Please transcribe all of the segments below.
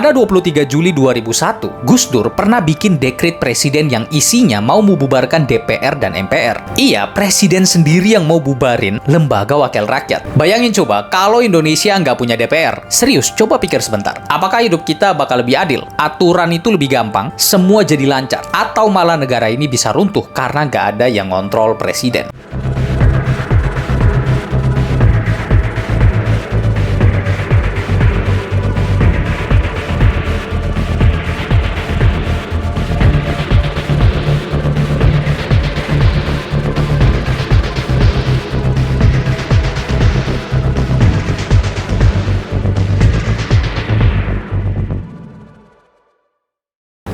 Pada 23 Juli 2001, Gus Dur pernah bikin dekret presiden yang isinya mau membubarkan DPR dan MPR. Iya, presiden sendiri yang mau bubarin lembaga wakil rakyat. Bayangin coba, kalau Indonesia nggak punya DPR. Serius, coba pikir sebentar. Apakah hidup kita bakal lebih adil? Aturan itu lebih gampang, semua jadi lancar. Atau malah negara ini bisa runtuh karena nggak ada yang ngontrol presiden.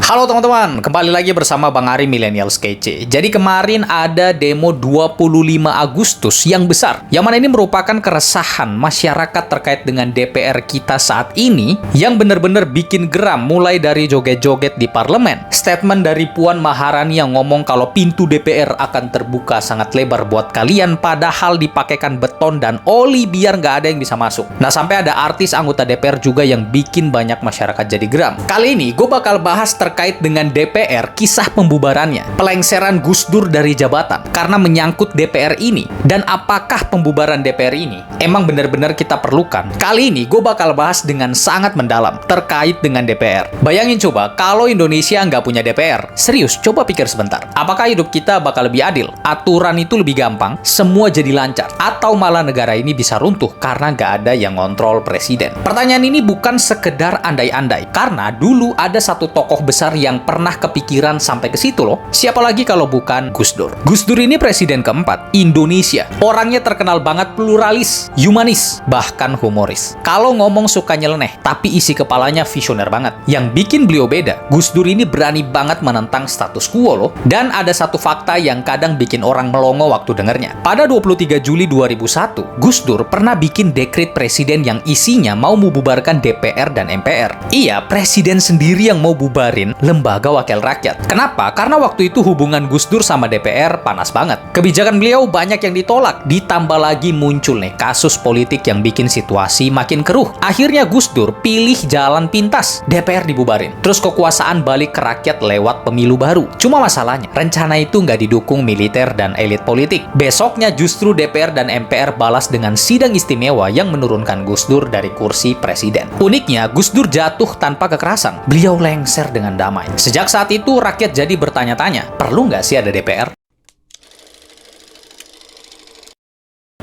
Halo teman-teman, kembali lagi bersama Bang Ari Millennials Kece. Jadi kemarin ada demo 25 Agustus yang besar, yang mana ini merupakan keresahan masyarakat terkait dengan DPR kita saat ini, yang benar-benar bikin geram, mulai dari joget-joget di parlemen, statement dari Puan Maharani yang ngomong kalau pintu DPR akan terbuka sangat lebar buat kalian, padahal dipakaikan beton dan oli biar nggak ada yang bisa masuk. Nah, sampai ada artis anggota DPR juga yang bikin banyak masyarakat jadi geram. Kali ini gue bakal bahas terkait dengan DPR, kisah pembubarannya, pelengseran Gus Dur dari jabatan karena menyangkut DPR ini, dan apakah pembubaran DPR ini emang benar-benar kita perlukan. Kali ini gue bakal bahas dengan sangat mendalam terkait dengan DPR. Bayangin coba, kalau Indonesia nggak punya DPR. Serius, coba pikir sebentar. Apakah hidup kita bakal lebih adil? Aturan itu lebih gampang, semua jadi lancar. Atau malah negara ini bisa runtuh karena nggak ada yang ngontrol presiden. Pertanyaan ini bukan sekedar andai-andai, karena dulu ada satu tokoh besar yang pernah kepikiran sampai ke situ loh. Siapa lagi kalau bukan Gus Dur. Gus Dur ini presiden keempat Indonesia. Orangnya terkenal banget pluralis, humanis, bahkan humoris. Kalau ngomong suka nyeleneh, tapi isi kepalanya visioner banget. Yang bikin beliau beda, Gus Dur ini berani banget menentang status quo loh. Dan ada satu fakta yang kadang bikin orang melongo waktu dengernya. Pada 23 Juli 2001, Gus Dur pernah bikin dekret presiden yang isinya mau membubarkan DPR dan MPR. Iya, presiden sendiri yang mau bubarin lembaga wakil rakyat. Kenapa? Karena waktu itu hubungan Gus Dur sama DPR panas banget. Kebijakan beliau banyak yang ditolak. Ditambah lagi muncul nih kasus politik yang bikin situasi makin keruh. Akhirnya Gus Dur pilih jalan pintas. DPR dibubarin. Terus kekuasaan balik ke rakyat lewat pemilu baru. Cuma masalahnya, rencana itu nggak didukung militer dan elit politik. Besoknya justru DPR dan MPR balas dengan sidang istimewa yang menurunkan Gus Dur dari kursi presiden. Uniknya, Gus Dur jatuh tanpa kekerasan. Beliau lengser dengan damai. Sejak saat itu, rakyat jadi bertanya-tanya, perlu nggak sih ada DPR?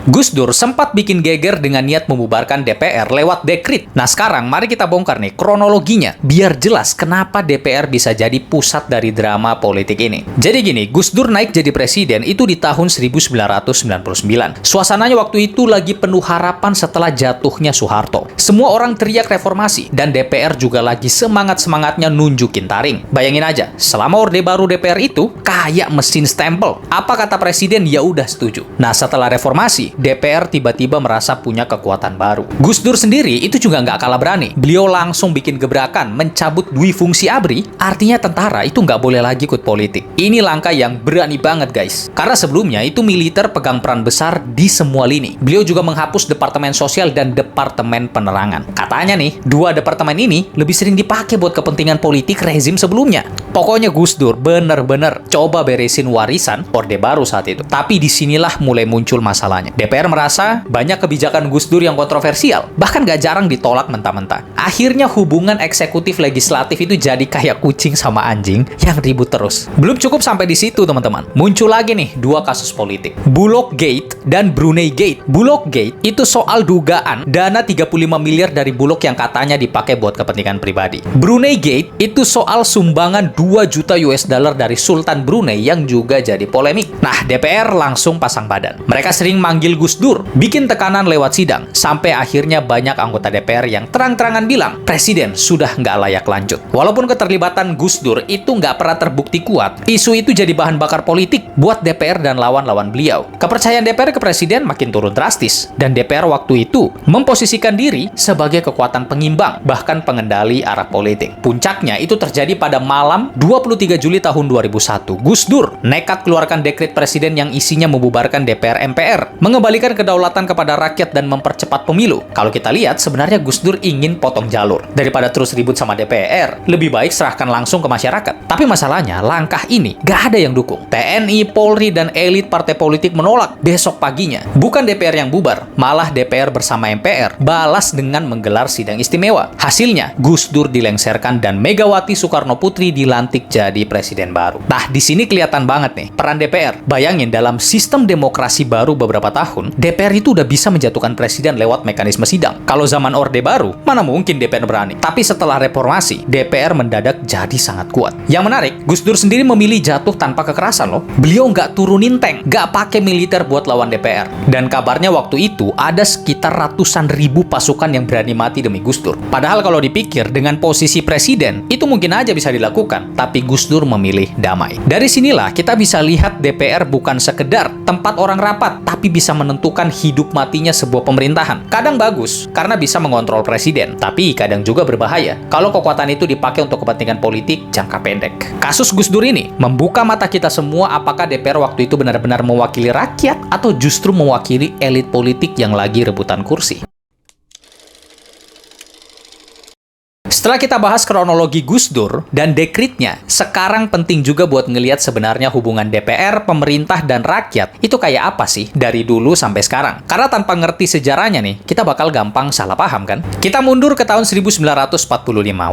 Gus Dur sempat bikin geger dengan niat membubarkan DPR lewat dekret. Nah sekarang, mari kita bongkar nih kronologinya, biar jelas kenapa DPR bisa jadi pusat dari drama politik ini. Jadi gini, Gus Dur naik jadi presiden itu di tahun 1999. Suasananya waktu itu lagi penuh harapan setelah jatuhnya Soeharto. Semua orang teriak reformasi, dan DPR juga lagi semangat-semangatnya nunjukin taring. Bayangin aja, selama Orde Baru DPR itu kayak mesin stempel. Apa kata presiden, ya udah setuju. Nah setelah reformasi, DPR tiba-tiba merasa punya kekuatan baru. Gus Dur sendiri itu juga nggak kalah berani. Beliau langsung bikin gebrakan, mencabut dui fungsi ABRI, artinya tentara itu nggak boleh lagi ikut politik. Ini langkah yang berani banget guys. Karena sebelumnya itu militer pegang peran besar di semua lini. Beliau juga menghapus Departemen Sosial dan Departemen Penerangan. Katanya nih, dua departemen ini lebih sering dipakai buat kepentingan politik rezim sebelumnya. Pokoknya Gus Dur bener-bener coba beresin warisan Orde Baru saat itu. Tapi disinilah mulai muncul masalahnya. DPR merasa banyak kebijakan Gus Dur yang kontroversial, bahkan gak jarang ditolak mentah-mentah. Akhirnya hubungan eksekutif legislatif itu jadi kayak kucing sama anjing yang ribut terus. Belum cukup sampai di situ teman-teman. Muncul lagi nih dua kasus politik, Bulog Gate dan Brunei Gate. Bulog Gate itu soal dugaan dana 35 miliar dari Bulog yang katanya dipakai buat kepentingan pribadi. Brunei Gate itu soal sumbangan 2 juta US dollar dari Sultan Brunei yang juga jadi polemik. Nah, DPR langsung pasang badan. Mereka sering manggil Gus Dur, bikin tekanan lewat sidang, sampai akhirnya banyak anggota DPR yang terang-terangan bilang, presiden sudah nggak layak lanjut. Walaupun keterlibatan Gus Dur itu nggak pernah terbukti kuat, isu itu jadi bahan bakar politik buat DPR dan lawan-lawan beliau. Kepercayaan DPR ke presiden makin turun drastis, dan DPR waktu itu memposisikan diri sebagai kekuatan pengimbang, bahkan pengendali arah politik. Puncaknya itu terjadi pada malam 23 Juli tahun 2001. Gus Dur nekat keluarkan dekret kabinet presiden yang isinya membubarkan DPR MPR, mengembalikan kedaulatan kepada rakyat dan mempercepat pemilu. Kalau kita lihat, sebenarnya Gus Dur ingin potong jalur. Daripada terus ribut sama DPR, lebih baik serahkan langsung ke masyarakat. Tapi masalahnya, langkah ini gak ada yang dukung. TNI, Polri, dan elit partai politik menolak. Besok paginya, bukan DPR yang bubar, malah DPR bersama MPR balas dengan menggelar sidang istimewa. Hasilnya, Gus Dur dilengserkan dan Megawati Soekarno Putri dilantik jadi presiden baru. Nah, di sini kelihatan banget nih peran DPR. Bayangin, dalam sistem demokrasi baru beberapa tahun, DPR itu udah bisa menjatuhkan presiden lewat mekanisme sidang. Kalau zaman Orde Baru, mana mungkin DPR berani. Tapi setelah reformasi, DPR mendadak jadi sangat kuat. Yang menarik, Gus Dur sendiri memilih jatuh tanpa kekerasan loh. Beliau nggak turunin tank, nggak pakai militer buat lawan DPR. Dan kabarnya waktu itu ada sekitar ratusan ribu pasukan yang berani mati demi Gus Dur. Padahal kalau dipikir, dengan posisi presiden, itu mungkin aja bisa dilakukan. Tapi Gus Dur memilih damai. Dari sinilah kita bisa lihat DPR bukan sekedar tempat orang rapat, tapi bisa menentukan hidup matinya sebuah pemerintahan. Kadang bagus, karena bisa mengontrol presiden. Tapi kadang juga berbahaya, kalau kekuatan itu dipakai untuk kepentingan politik jangka pendek. Kasus Gus Dur ini membuka mata kita semua apakah DPR waktu itu benar-benar mewakili rakyat atau justru mewakili elit politik yang lagi rebutan kursi. Setelah kita bahas kronologi Gus Dur dan dekritnya, sekarang penting juga buat ngelihat sebenarnya hubungan DPR, pemerintah, dan rakyat itu kayak apa sih dari dulu sampai sekarang. Karena tanpa ngerti sejarahnya nih, kita bakal gampang salah paham kan? Kita mundur ke tahun 1945.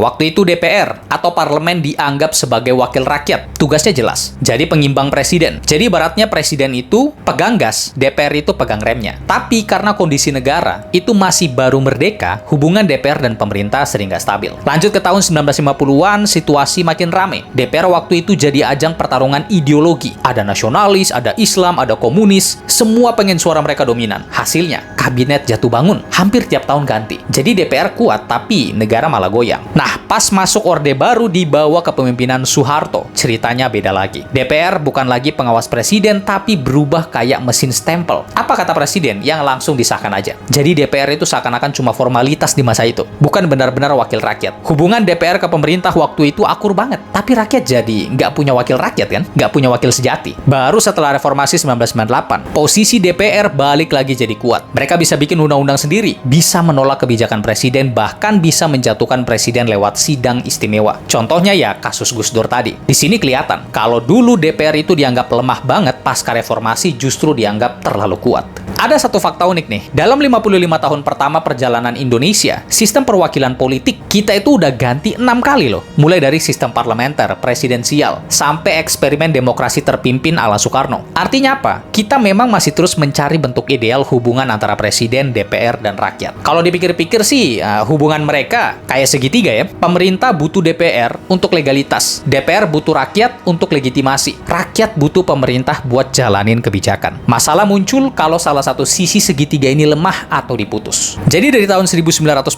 Waktu itu DPR atau parlemen dianggap sebagai wakil rakyat. Tugasnya jelas, jadi pengimbang presiden. Jadi ibaratnya presiden itu pegang gas, DPR itu pegang remnya. Tapi karena kondisi negara itu masih baru merdeka, hubungan DPR dan pemerintah sering nggak stabil. Lanjut ke tahun 1950-an, situasi makin rame. DPR waktu itu jadi ajang pertarungan ideologi. Ada nasionalis, ada Islam, ada komunis. Semua pengen suara mereka dominan. Hasilnya, kabinet jatuh bangun. Hampir tiap tahun ganti. Jadi DPR kuat, tapi negara malah goyang. Nah, pas masuk Orde Baru dibawa kepemimpinan Soeharto, ceritanya beda lagi. DPR bukan lagi pengawas presiden, tapi berubah kayak mesin stempel. Apa kata presiden? Yang langsung disahkan aja. Jadi DPR itu seakan-akan cuma formalitas di masa itu. Bukan benar-benar wakil rakyat. Hubungan DPR ke pemerintah waktu itu akur banget. Tapi rakyat jadi nggak punya wakil rakyat kan? Nggak punya wakil sejati. Baru setelah reformasi 1998, posisi DPR balik lagi jadi kuat. Mereka bisa bikin undang-undang sendiri, bisa menolak kebijakan presiden, bahkan bisa menjatuhkan presiden lewat sidang istimewa. Contohnya ya kasus Gus Dur tadi. Di sini kelihatan, kalau dulu DPR itu dianggap lemah banget, pasca reformasi justru dianggap terlalu kuat. Ada satu fakta unik nih. Dalam 55 tahun pertama perjalanan Indonesia, sistem perwakilan politik kita itu udah ganti 6 kali loh. Mulai dari sistem parlementer, presidensial, sampai eksperimen demokrasi terpimpin ala Soekarno. Artinya apa? Kita memang masih terus mencari bentuk ideal hubungan antara presiden, DPR, dan rakyat. Kalau dipikir-pikir sih, hubungan mereka kayak segitiga ya. Pemerintah butuh DPR untuk legalitas. DPR butuh rakyat untuk legitimasi. Rakyat butuh pemerintah buat jalanin kebijakan. Masalah muncul kalau salah satu sisi segitiga ini lemah atau diputus. Jadi dari tahun 1945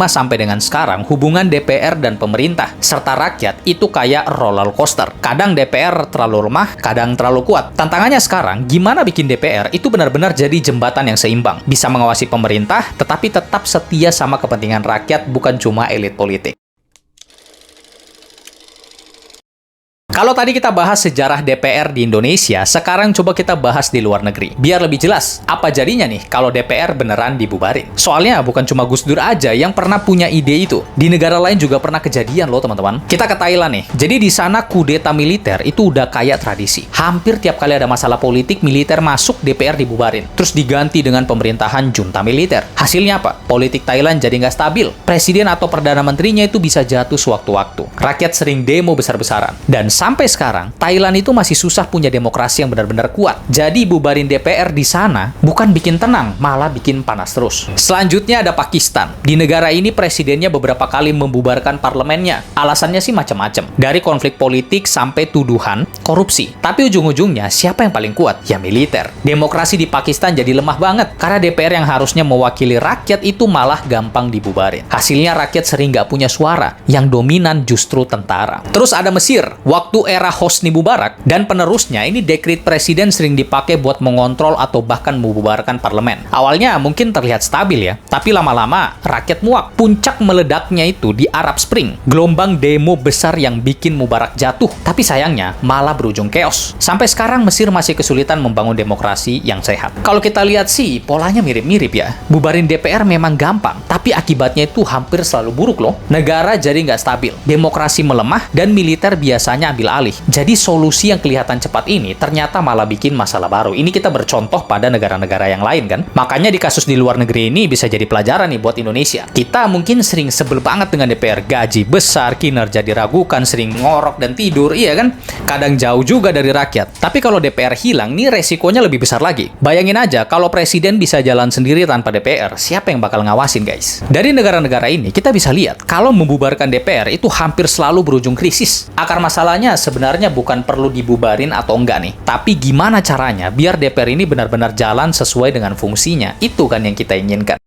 sampai dengan sekarang, hubungan DPR dan pemerintah serta rakyat itu kayak roller coaster. Kadang DPR terlalu lemah, kadang terlalu kuat. Tantangannya sekarang, gimana bikin DPR itu benar-benar jadi jembatan yang seimbang. Bisa mengawasi pemerintah, tetapi tetap setia sama kepentingan rakyat, bukan cuma elit politik. Kalau tadi kita bahas sejarah DPR di Indonesia, sekarang coba kita bahas di luar negeri. Biar lebih jelas, apa jadinya nih kalau DPR beneran dibubarin? Soalnya bukan cuma Gus Dur aja yang pernah punya ide itu. Di negara lain juga pernah kejadian loh teman-teman. Kita ke Thailand nih. Jadi di sana kudeta militer itu udah kayak tradisi. Hampir tiap kali ada masalah politik, militer masuk, DPR dibubarin. Terus diganti dengan pemerintahan junta militer. Hasilnya apa? Politik Thailand jadi nggak stabil. Presiden atau Perdana Menterinya itu bisa jatuh sewaktu-waktu. Rakyat sering demo besar-besaran. Dan sampai sekarang, Thailand itu masih susah punya demokrasi yang benar-benar kuat. Jadi bubarin DPR di sana bukan bikin tenang, malah bikin panas terus. Selanjutnya ada Pakistan. Di negara ini presidennya beberapa kali membubarkan parlemennya. Alasannya sih macam-macam. Dari konflik politik sampai tuduhan korupsi. Tapi ujung-ujungnya siapa yang paling kuat? Ya militer. Demokrasi di Pakistan jadi lemah banget karena DPR yang harusnya mewakili rakyat itu malah gampang dibubarin. Hasilnya rakyat sering nggak punya suara. Yang dominan justru tentara. Terus ada Mesir. Waktu Waktu era Hosni Mubarak dan penerusnya, ini dekret presiden sering dipakai buat mengontrol atau bahkan membubarkan parlemen. Awalnya mungkin terlihat stabil ya, tapi lama-lama rakyat muak. Puncak meledaknya itu di Arab Spring, gelombang demo besar yang bikin Mubarak jatuh. Tapi sayangnya malah berujung chaos. Sampai sekarang Mesir masih kesulitan membangun demokrasi yang sehat. Kalau kita lihat sih, polanya mirip-mirip ya. Bubarin DPR memang gampang, tapi akibatnya itu hampir selalu buruk loh. Negara jadi nggak stabil, demokrasi melemah, dan militer biasanya ambil alih. Jadi solusi yang kelihatan cepat ini ternyata malah bikin masalah baru. Ini kita bercontoh pada negara-negara yang lain kan. Makanya di kasus di luar negeri ini bisa jadi pelajaran nih buat Indonesia. Kita mungkin sering sebel banget dengan DPR, gaji besar, kinerja diragukan, sering ngorok dan tidur, iya kan? Kadang jauh juga dari rakyat. Tapi kalau DPR hilang, nih resikonya lebih besar lagi. Bayangin aja kalau presiden bisa jalan sendiri tanpa DPR, siapa yang bakal ngawasin guys? Dari negara-negara ini kita bisa lihat kalau membubarkan DPR itu hampir selalu berujung krisis. Akar masalahnya sebenarnya bukan perlu dibubarin atau enggak nih, tapi gimana caranya biar DPR ini benar-benar jalan sesuai dengan fungsinya. Itu kan yang kita inginkan.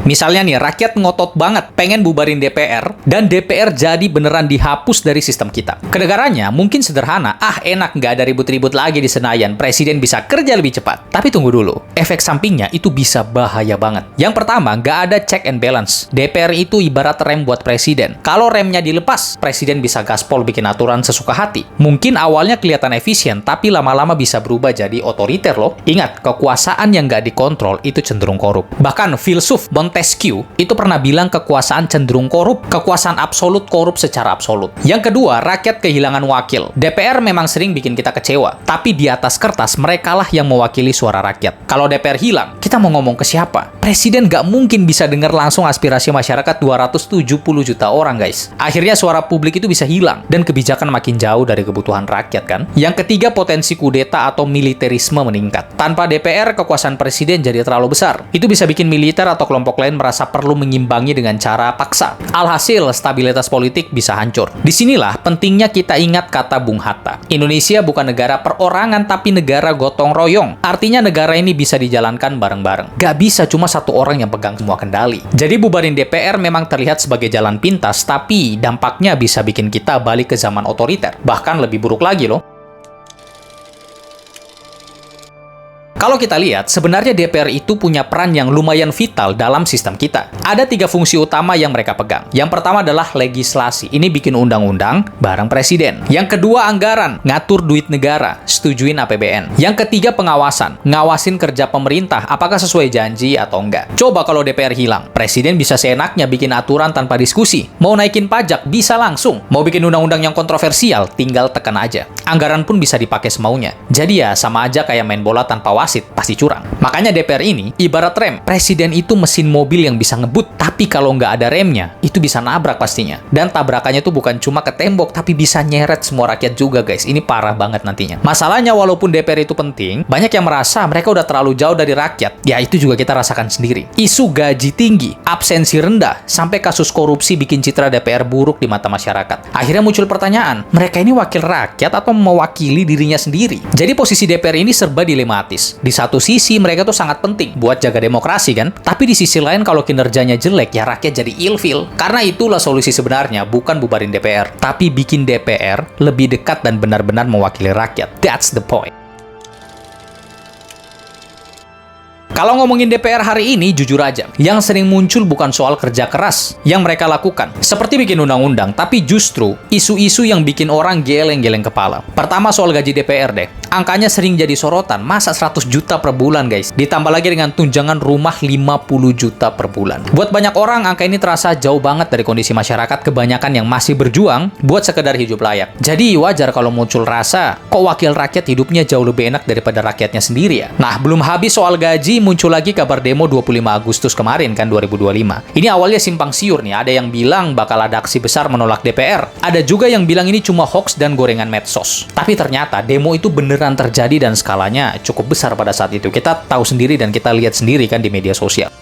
Misalnya nih, rakyat ngotot banget pengen bubarin DPR, dan DPR jadi beneran dihapus dari sistem kita. Kenegaranya mungkin sederhana, enak nggak ada ribut-ribut lagi di Senayan, presiden bisa kerja lebih cepat. Tapi tunggu dulu, efek sampingnya itu bisa bahaya banget. Yang pertama, nggak ada check and balance. DPR itu ibarat rem buat presiden. Kalau remnya dilepas, presiden bisa gaspol bikin aturan sesuka hati. Mungkin awalnya kelihatan efisien, tapi lama-lama bisa berubah jadi otoriter loh. Ingat, kekuasaan yang nggak dikontrol itu cenderung korup. Bahkan filsuf Montesquieu itu pernah bilang kekuasaan cenderung korup, kekuasaan absolut korup secara absolut. Yang kedua, rakyat kehilangan wakil. DPR memang sering bikin kita kecewa, tapi di atas kertas merekalah yang mewakili suara rakyat. Kalau DPR hilang, kita mau ngomong ke siapa? Presiden nggak mungkin bisa dengar langsung aspirasi masyarakat 270 juta orang guys. Akhirnya suara publik itu bisa hilang, dan kebijakan makin jauh dari kebutuhan rakyat kan. Yang ketiga, potensi kudeta atau militerisme meningkat. Tanpa DPR, kekuasaan presiden jadi terlalu besar. Itu bisa bikin militer atau kelompok lain merasa perlu mengimbangi dengan cara paksa. Alhasil, stabilitas politik bisa hancur. Disinilah pentingnya kita ingat kata Bung Hatta. Indonesia bukan negara perorangan, tapi negara gotong royong. Artinya negara ini bisa dijalankan bareng-bareng. Gak bisa cuma satu orang yang pegang semua kendali. Jadi bubarin DPR memang terlihat sebagai jalan pintas, tapi dampaknya bisa bikin kita balik ke zaman otoriter. Bahkan lebih buruk lagi loh. Kalau kita lihat, sebenarnya DPR itu punya peran yang lumayan vital dalam sistem kita. Ada 3 fungsi utama yang mereka pegang. Yang pertama adalah legislasi. Ini bikin undang-undang bareng presiden. Yang kedua, anggaran. Ngatur duit negara. Setujuin APBN. Yang ketiga, pengawasan. Ngawasin kerja pemerintah, apakah sesuai janji atau enggak. Coba kalau DPR hilang, presiden bisa seenaknya bikin aturan tanpa diskusi. Mau naikin pajak, bisa langsung. Mau bikin undang-undang yang kontroversial, tinggal tekan aja. Anggaran pun bisa dipakai semaunya. Jadi ya, sama aja kayak main bola tanpa wasit, pasti curang. Makanya DPR ini ibarat rem. Presiden itu mesin mobil yang bisa ngebut, tapi kalau nggak ada remnya, itu bisa nabrak pastinya. Dan tabrakannya itu bukan cuma ke tembok, tapi bisa nyeret semua rakyat juga guys. Ini parah banget nantinya. Masalahnya walaupun DPR itu penting, banyak yang merasa mereka udah terlalu jauh dari rakyat. Ya itu juga kita rasakan sendiri. Isu gaji tinggi, absensi rendah, sampai kasus korupsi bikin citra DPR buruk di mata masyarakat. Akhirnya muncul pertanyaan, mereka ini wakil rakyat atau mewakili dirinya sendiri? Jadi posisi DPR ini serba dilematis. Di satu sisi mereka tuh sangat penting buat jaga demokrasi kan, tapi di sisi lain kalau kinerjanya jelek ya rakyat jadi ilfil. Karena itulah solusi sebenarnya, bukan bubarin DPR, tapi bikin DPR lebih dekat dan benar-benar mewakili rakyat. That's the point. Kalau ngomongin DPR hari ini, jujur aja, yang sering muncul bukan soal kerja keras yang mereka lakukan, seperti bikin undang-undang, tapi justru isu-isu yang bikin orang geleng-geleng kepala. Pertama soal gaji DPR deh. Angkanya sering jadi sorotan, masa 100 juta per bulan guys? Ditambah lagi dengan tunjangan rumah 50 juta per bulan. Buat banyak orang, angka ini terasa jauh banget dari kondisi masyarakat kebanyakan yang masih berjuang buat sekedar hidup layak. Jadi wajar kalau muncul rasa, kok wakil rakyat hidupnya jauh lebih enak daripada rakyatnya sendiri ya? Nah, belum habis soal gaji, muncul lagi kabar demo 25 Agustus kemarin kan 2025. Ini awalnya simpang siur nih, ada yang bilang bakal ada aksi besar menolak DPR. Ada juga yang bilang ini cuma hoax dan gorengan medsos. Tapi ternyata demo itu beneran terjadi dan skalanya cukup besar pada saat itu. Kita tahu sendiri dan kita lihat sendiri kan di media sosial.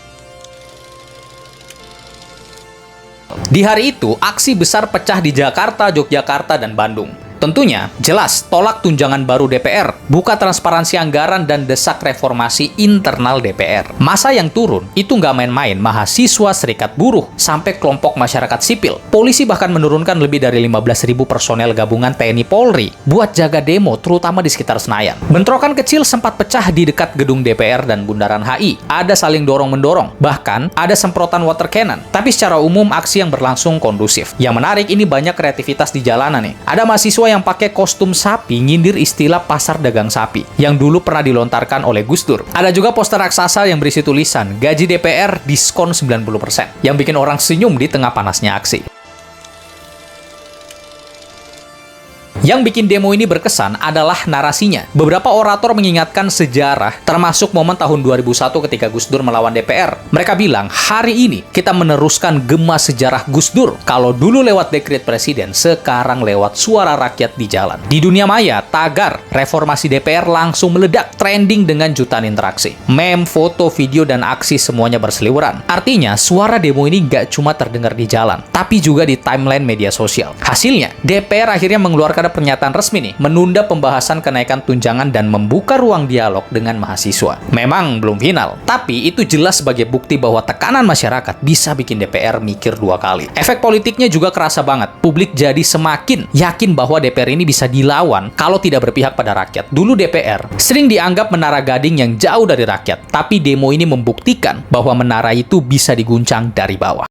Di hari itu, aksi besar pecah di Jakarta, Yogyakarta, dan Bandung. Tentunya, jelas tolak tunjangan baru DPR, buka transparansi anggaran, dan desak reformasi internal DPR. Masa yang turun, itu nggak main-main, mahasiswa, serikat buruh, sampai kelompok masyarakat sipil. Polisi bahkan menurunkan lebih dari 15.000 personel gabungan TNI Polri buat jaga demo, terutama di sekitar Senayan. Bentrokan kecil sempat pecah di dekat gedung DPR dan Bundaran HI. Ada saling dorong-mendorong, bahkan ada semprotan water cannon. Tapi secara umum aksi yang berlangsung kondusif. Yang menarik, ini banyak kreativitas di jalanan nih. Ada mahasiswa yang pakai kostum sapi nyindir istilah pasar dagang sapi yang dulu pernah dilontarkan oleh Gus Dur. Ada juga poster raksasa yang berisi tulisan gaji DPR diskon 90% yang bikin orang senyum di tengah panasnya aksi. Yang bikin demo ini berkesan adalah narasinya. Beberapa orator mengingatkan sejarah, termasuk momen tahun 2001 ketika Gus Dur melawan DPR. Mereka bilang, hari ini kita meneruskan gema sejarah Gus Dur. Kalau dulu lewat dekret presiden, sekarang lewat suara rakyat di jalan. Di dunia maya, tagar reformasi DPR langsung meledak, trending dengan jutaan interaksi. Meme, foto, video, dan aksi semuanya berseliweran. Artinya, suara demo ini nggak cuma terdengar di jalan, tapi juga di timeline media sosial. Hasilnya, DPR akhirnya mengeluarkan pernyataan resmi nih, menunda pembahasan kenaikan tunjangan dan membuka ruang dialog dengan mahasiswa. Memang belum final, tapi itu jelas sebagai bukti bahwa tekanan masyarakat bisa bikin DPR mikir dua kali. Efek politiknya juga kerasa banget. Publik jadi semakin yakin bahwa DPR ini bisa dilawan kalau tidak berpihak pada rakyat. Dulu DPR sering dianggap menara gading yang jauh dari rakyat, tapi demo ini membuktikan bahwa menara itu bisa diguncang dari bawah.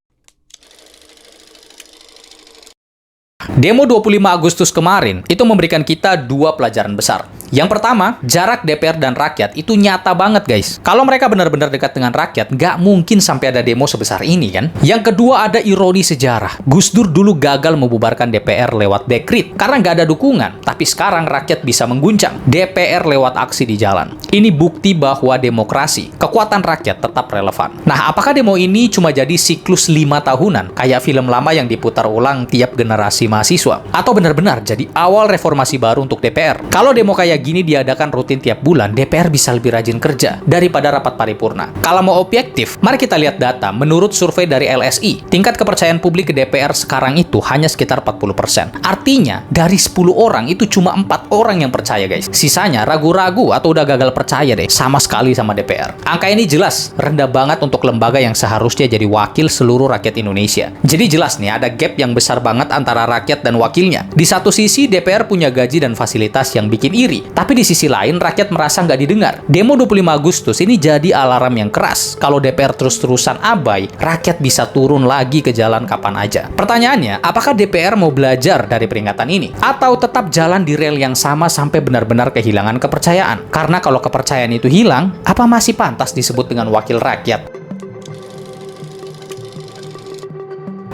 Demo 25 Agustus kemarin itu memberikan kita dua pelajaran besar. Yang pertama, jarak DPR dan rakyat itu nyata banget guys. Kalau mereka benar-benar dekat dengan rakyat, nggak mungkin sampai ada demo sebesar ini kan. Yang kedua, ada ironi sejarah. Gus Dur dulu gagal membubarkan DPR lewat dekret karena nggak ada dukungan. Tapi sekarang rakyat bisa mengguncang DPR lewat aksi di jalan. Ini bukti bahwa demokrasi, kekuatan rakyat tetap relevan. Nah, apakah demo ini cuma jadi siklus 5 tahunan kayak film lama yang diputar ulang tiap generasi mahasiswa? Atau benar-benar jadi awal reformasi baru untuk DPR? Kalau demo kayak gini diadakan rutin tiap bulan, DPR bisa lebih rajin kerja daripada rapat paripurna. Kalau mau objektif, mari kita lihat data. Menurut survei dari LSI, tingkat kepercayaan publik ke DPR sekarang itu hanya sekitar 40%. Artinya, dari 10 orang itu cuma 4 orang yang percaya guys. Sisanya ragu-ragu atau udah gagal percaya deh sama sekali sama DPR. Angka ini jelas rendah banget untuk lembaga yang seharusnya jadi wakil seluruh rakyat Indonesia. Jadi jelas nih, ada gap yang besar banget antara rakyat dan wakilnya. Di satu sisi, DPR punya gaji dan fasilitas yang bikin iri. Tapi di sisi lain, rakyat merasa nggak didengar. Demo 25 Agustus ini jadi alarm yang keras. Kalau DPR terus-terusan abai, rakyat bisa turun lagi ke jalan kapan aja. Pertanyaannya, apakah DPR mau belajar dari peringatan ini? Atau tetap jalan di rel yang sama sampai benar-benar kehilangan kepercayaan? Karena kalau kepercayaan itu hilang, apa masih pantas disebut dengan wakil rakyat?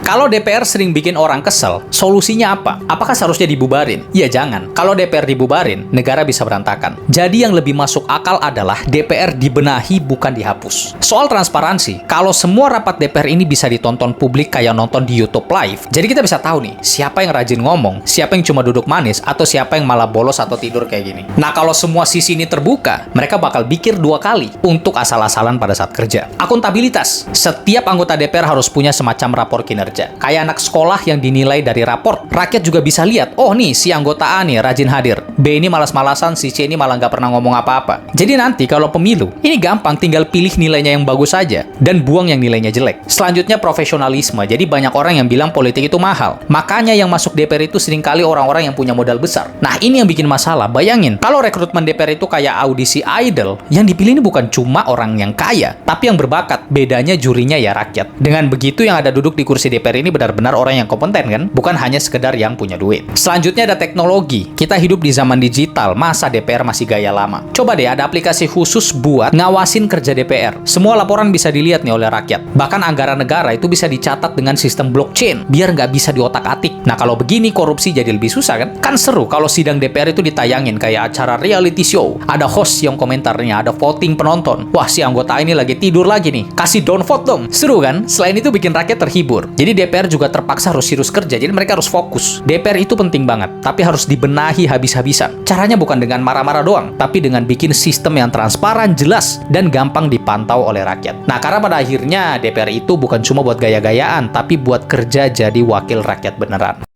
Kalau DPR sering bikin orang kesel, solusinya apa? Apakah seharusnya dibubarin? Ya jangan. Kalau DPR dibubarin, negara bisa berantakan. Jadi yang lebih masuk akal adalah DPR dibenahi bukan dihapus. Soal transparansi, kalau semua rapat DPR ini bisa ditonton publik kayak nonton di YouTube live, jadi kita bisa tahu nih, siapa yang rajin ngomong, siapa yang cuma duduk manis, atau siapa yang malah bolos atau tidur kayak gini. Nah, kalau semua sisi ini terbuka, mereka bakal pikir 2 kali untuk asal-asalan pada saat kerja. Akuntabilitas. Setiap anggota DPR harus punya semacam rapor kinerja. Kayak anak sekolah yang dinilai dari raport. Rakyat juga bisa lihat, oh nih si anggota A nih rajin hadir, B ini malas-malasan, si C ini malah nggak pernah ngomong apa-apa. Jadi nanti kalau pemilu, ini gampang, tinggal pilih nilainya yang bagus saja dan buang yang nilainya jelek. Selanjutnya profesionalisme. Jadi banyak orang yang bilang politik itu mahal. Makanya yang masuk DPR itu seringkali orang-orang yang punya modal besar. Nah ini yang bikin masalah. Bayangin, kalau rekrutmen DPR itu kayak audisi idol, yang dipilih ini bukan cuma orang yang kaya, tapi yang berbakat. Bedanya jurinya ya rakyat. Dengan begitu yang ada duduk di kursi DPR ini benar-benar orang yang kompeten kan? Bukan hanya sekedar yang punya duit. Selanjutnya ada teknologi. Kita hidup di zaman digital, masa DPR masih gaya lama? Coba deh ada aplikasi khusus buat ngawasin kerja DPR. Semua laporan bisa dilihat nih oleh rakyat. Bahkan anggaran negara itu bisa dicatat dengan sistem blockchain, biar nggak bisa diotak-atik. Nah kalau begini korupsi jadi lebih susah kan? Kan seru kalau sidang DPR itu ditayangin kayak acara reality show. Ada host yang komentarnya, ada voting penonton. Wah si anggota ini lagi tidur lagi nih, kasih down vote dong. Seru kan? Selain itu bikin rakyat terhibur. Jadi DPR juga terpaksa harus serius kerja, jadi mereka harus fokus. DPR itu penting banget, tapi harus dibenahi habis-habisan. Caranya bukan dengan marah-marah doang, tapi dengan bikin sistem yang transparan, jelas, dan gampang dipantau oleh rakyat. Nah, karena pada akhirnya DPR itu bukan cuma buat gaya-gayaan, tapi buat kerja jadi wakil rakyat beneran.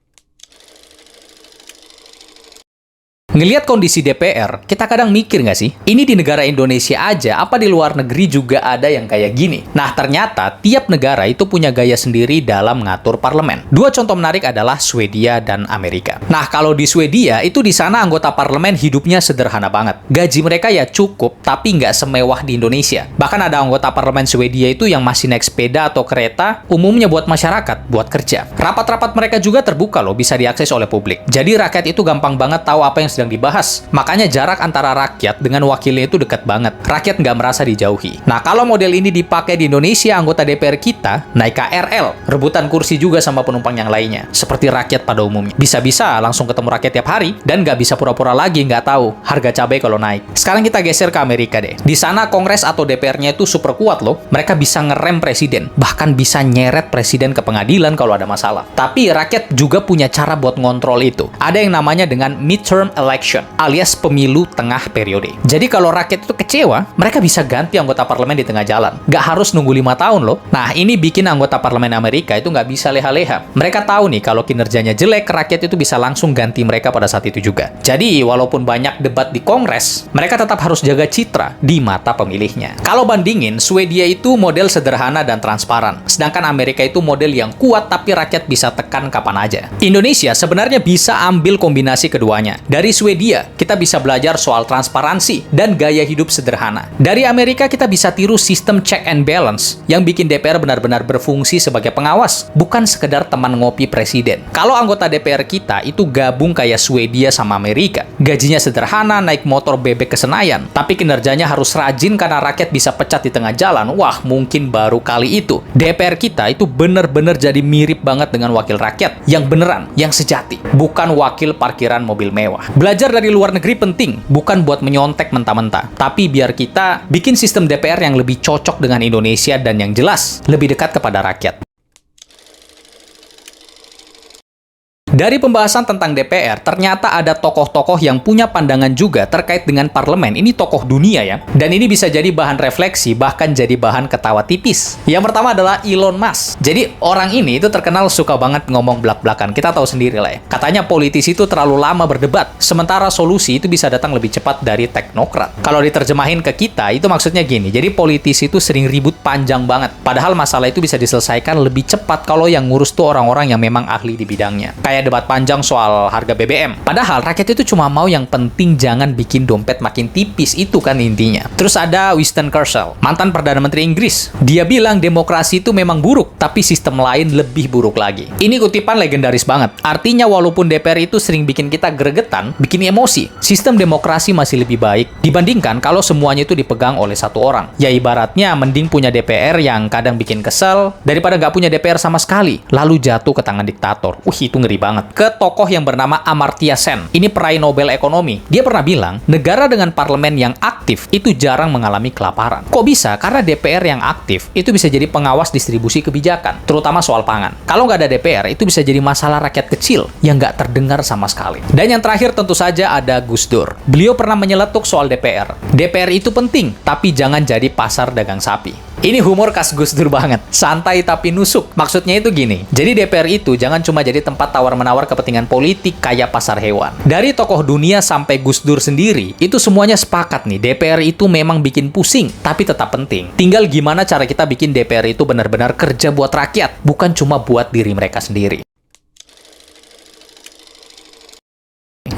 Ngelihat kondisi DPR, kita kadang mikir nggak sih? Ini di negara Indonesia aja, apa di luar negeri juga ada yang kayak gini? Nah, ternyata tiap negara itu punya gaya sendiri dalam mengatur parlemen. Dua contoh menarik adalah Swedia dan Amerika. Nah, kalau di Swedia, itu di sana anggota parlemen hidupnya sederhana banget. Gaji mereka ya cukup, tapi nggak semewah di Indonesia. Bahkan ada anggota parlemen Swedia itu yang masih naik sepeda atau kereta, umumnya buat masyarakat, buat kerja. Rapat-rapat mereka juga terbuka loh, bisa diakses oleh publik. Jadi rakyat itu gampang banget tahu apa yang sedang dibahas. Makanya jarak antara rakyat dengan wakilnya itu dekat banget. Rakyat nggak merasa dijauhi. Nah, kalau model ini dipakai di Indonesia, anggota DPR kita naik KRL, rebutan kursi juga sama penumpang yang lainnya. Seperti rakyat pada umumnya. Bisa-bisa langsung ketemu rakyat tiap hari, dan nggak bisa pura-pura lagi nggak tahu harga cabai kalau naik. Sekarang kita geser ke Amerika deh. Di sana Kongres atau DPR-nya itu super kuat loh. Mereka bisa ngerem presiden, bahkan bisa nyeret presiden ke pengadilan kalau ada masalah. Tapi rakyat juga punya cara buat ngontrol itu. Ada yang namanya dengan midterm election, alias pemilu tengah periode. Jadi kalau rakyat itu kecewa, mereka bisa ganti anggota parlemen di tengah jalan. Nggak harus nunggu 5 tahun loh. Nah, ini bikin anggota parlemen Amerika itu nggak bisa leha-leha. Mereka tahu nih kalau kinerjanya jelek, rakyat itu bisa langsung ganti mereka pada saat itu juga. Jadi, walaupun banyak debat di Kongres, mereka tetap harus jaga citra di mata pemilihnya. Kalau bandingin, Swedia itu model sederhana dan transparan. Sedangkan Amerika itu model yang kuat tapi rakyat bisa tekan kapan aja. Indonesia sebenarnya bisa ambil kombinasi keduanya. Dari Swedia, kita bisa belajar soal transparansi dan gaya hidup sederhana. Dari Amerika, kita bisa tiru sistem check and balance yang bikin DPR benar-benar berfungsi sebagai pengawas, bukan sekedar teman ngopi presiden. Kalau anggota DPR kita itu gabung kayak Swedia sama Amerika, gajinya sederhana, naik motor bebek ke Senayan, tapi kinerjanya harus rajin karena rakyat bisa pecat di tengah jalan, wah mungkin baru kali itu DPR kita itu bener-bener jadi mirip banget dengan wakil rakyat yang beneran, yang sejati, bukan wakil parkiran mobil mewah. Belajar dari luar negeri penting, bukan buat menyontek mentah-mentah, tapi biar kita bikin sistem DPR yang lebih cocok dengan Indonesia dan yang jelas lebih dekat kepada rakyat. Dari pembahasan tentang DPR, ternyata ada tokoh-tokoh yang punya pandangan juga terkait dengan parlemen. Ini tokoh dunia ya. Dan ini bisa jadi bahan refleksi, bahkan jadi bahan ketawa tipis. Yang pertama adalah Elon Musk. Jadi orang ini itu terkenal suka banget ngomong blak-blakan. Kita tahu sendiri lah ya. Katanya politisi itu terlalu lama berdebat, sementara solusi itu bisa datang lebih cepat dari teknokrat. Kalau diterjemahin ke kita, itu maksudnya gini. Jadi politisi itu sering ribut panjang banget. Padahal masalah itu bisa diselesaikan lebih cepat kalau yang ngurus tuh orang-orang yang memang ahli di bidangnya. Kayak debat panjang soal harga BBM. Padahal rakyat itu cuma mau yang penting jangan bikin dompet makin tipis, itu kan intinya. Terus ada Winston Churchill, mantan Perdana Menteri Inggris. Dia bilang demokrasi itu memang buruk, tapi sistem lain lebih buruk lagi. Ini kutipan legendaris banget. Artinya walaupun DPR itu sering bikin kita gregetan, bikin emosi, sistem demokrasi masih lebih baik dibandingkan kalau semuanya itu dipegang oleh satu orang. Ya ibaratnya mending punya DPR yang kadang bikin kesel daripada nggak punya DPR sama sekali, lalu jatuh ke tangan diktator. Itu ngeri banget. Ke tokoh yang bernama Amartya Sen. Ini peraih Nobel Ekonomi. Dia pernah bilang, negara dengan parlemen yang aktif itu jarang mengalami kelaparan. Kok bisa? Karena DPR yang aktif itu bisa jadi pengawas distribusi kebijakan, terutama soal pangan. Kalau nggak ada DPR, itu bisa jadi masalah rakyat kecil yang nggak terdengar sama sekali. Dan yang terakhir tentu saja ada Gus Dur. Beliau pernah menyeletuk soal DPR. DPR itu penting, tapi jangan jadi pasar dagang sapi. Ini humor khas Gus Dur banget. Santai tapi nusuk. Maksudnya itu gini. Jadi DPR itu jangan cuma jadi tempat tawar-menawar kepentingan politik kayak pasar hewan. Dari tokoh dunia sampai Gus Dur sendiri, itu semuanya sepakat nih. DPR itu memang bikin pusing, tapi tetap penting. Tinggal gimana cara kita bikin DPR itu benar-benar kerja buat rakyat, bukan cuma buat diri mereka sendiri.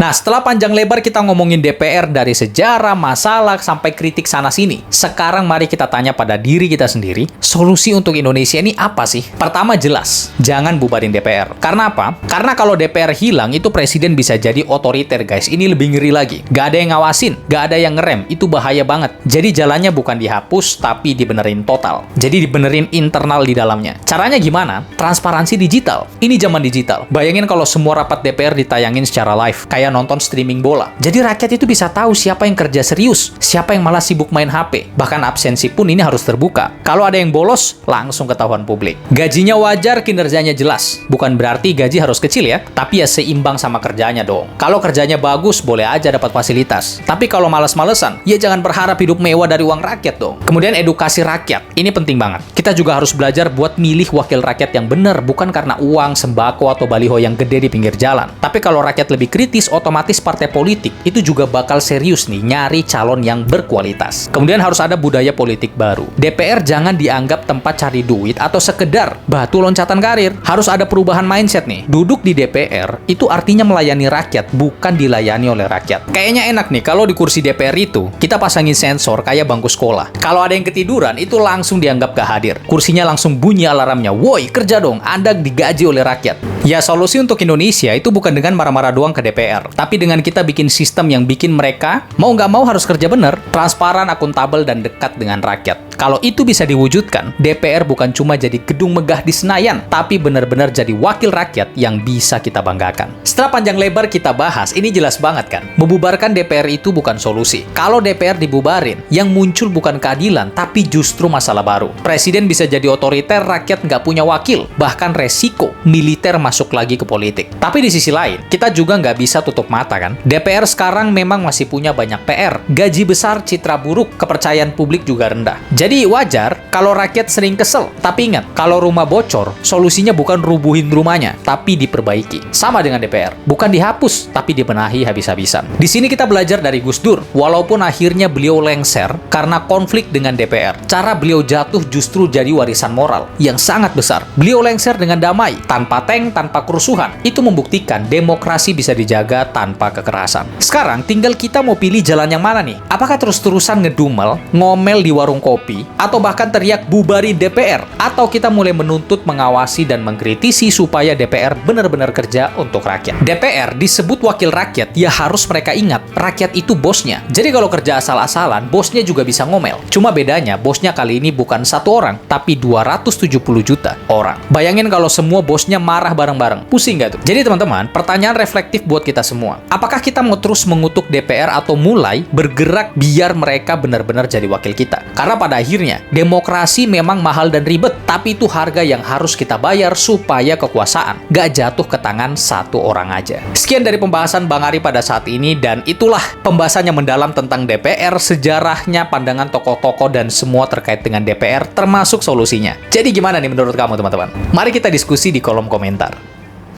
Nah, setelah panjang lebar kita ngomongin DPR dari sejarah, masalah, sampai kritik sana-sini. Sekarang mari kita tanya pada diri kita sendiri, solusi untuk Indonesia ini apa sih? Pertama jelas, jangan bubarin DPR. Karena apa? Karena kalau DPR hilang, itu presiden bisa jadi otoriter guys. Ini lebih ngeri lagi. Gak ada yang ngawasin, gak ada yang ngerem. Itu bahaya banget. Jadi jalannya bukan dihapus, tapi dibenerin total. Jadi dibenerin internal di dalamnya. Caranya gimana? Transparansi digital. Ini zaman digital. Bayangin kalau semua rapat DPR ditayangin secara live. Kayak nonton streaming bola. Jadi rakyat itu bisa tahu siapa yang kerja serius, siapa yang malah sibuk main HP. Bahkan absensi pun ini harus terbuka. Kalau ada yang bolos, langsung ketahuan publik. Gajinya wajar, kinerjanya jelas. Bukan berarti gaji harus kecil ya, tapi ya seimbang sama kerjanya dong. Kalau kerjanya bagus, boleh aja dapat fasilitas. Tapi kalau malas-malesan, ya jangan berharap hidup mewah dari uang rakyat dong. Kemudian edukasi rakyat. Ini penting banget. Kita juga harus belajar buat milih wakil rakyat yang benar, bukan karena uang, sembako, atau baliho yang gede di pinggir jalan. Tapi kalau rakyat lebih kritis, otomatis partai politik itu juga bakal serius nih nyari calon yang berkualitas. Kemudian harus ada budaya politik baru. DPR jangan dianggap tempat cari duit atau sekedar batu loncatan karir. Harus ada perubahan mindset nih. Duduk di DPR itu artinya melayani rakyat, bukan dilayani oleh rakyat. Kayaknya enak nih kalau di kursi DPR itu kita pasangin sensor kayak bangku sekolah. Kalau ada yang ketiduran itu langsung dianggap gak hadir. Kursinya langsung bunyi alarmnya. Woi, kerja dong, Anda digaji oleh rakyat. Ya, solusi untuk Indonesia itu bukan dengan marah-marah doang ke DPR, tapi dengan kita bikin sistem yang bikin mereka mau nggak mau harus kerja bener, transparan, akuntabel, dan dekat dengan rakyat. Kalau itu bisa diwujudkan, DPR bukan cuma jadi gedung megah di Senayan, tapi benar-benar jadi wakil rakyat yang bisa kita banggakan. Setelah panjang lebar kita bahas, ini jelas banget kan? Membubarkan DPR itu bukan solusi. Kalau DPR dibubarin, yang muncul bukan keadilan, tapi justru masalah baru. Presiden bisa jadi otoriter, rakyat nggak punya wakil, bahkan resiko militer masuk lagi ke politik. Tapi di sisi lain, kita juga nggak bisa tutup mata kan? DPR sekarang memang masih punya banyak PR, gaji besar, citra buruk, kepercayaan publik juga rendah. Jadi wajar kalau rakyat sering kesel. Tapi ingat, kalau rumah bocor, solusinya bukan rubuhin rumahnya, tapi diperbaiki. Sama dengan DPR, bukan dihapus, tapi dibenahi habis-habisan. Di sini kita belajar dari Gus Dur, walaupun akhirnya beliau lengser karena konflik dengan DPR. Cara beliau jatuh justru jadi warisan moral yang sangat besar. Beliau lengser dengan damai, tanpa tank, tanpa kerusuhan. Itu membuktikan demokrasi bisa dijaga tanpa kekerasan. Sekarang tinggal kita mau pilih jalan yang mana nih? Apakah terus-terusan ngedumel, ngomel di warung kopi, atau bahkan teriak bubari DPR, atau kita mulai menuntut, mengawasi, dan mengkritisi supaya DPR benar-benar kerja untuk rakyat. DPR disebut wakil rakyat, ya harus mereka ingat, rakyat itu bosnya. Jadi kalau kerja asal-asalan, bosnya juga bisa ngomel. Cuma bedanya, bosnya kali ini bukan satu orang, tapi 270 juta orang. Bayangin kalau semua bosnya marah bareng-bareng. Pusing nggak tuh? Jadi teman-teman, pertanyaan reflektif buat kita semua. Apakah kita mau terus mengutuk DPR atau mulai bergerak biar mereka benar-benar jadi wakil kita? Karena pada akhirnya, demokrasi memang mahal dan ribet, tapi itu harga yang harus kita bayar supaya kekuasaan nggak jatuh ke tangan satu orang aja. Sekian dari pembahasan Bang Ari pada saat ini, dan itulah pembahasan yang mendalam tentang DPR, sejarahnya, pandangan tokoh-tokoh, dan semua terkait dengan DPR, termasuk solusinya. Jadi gimana nih menurut kamu teman-teman? Mari kita diskusi di kolom komentar.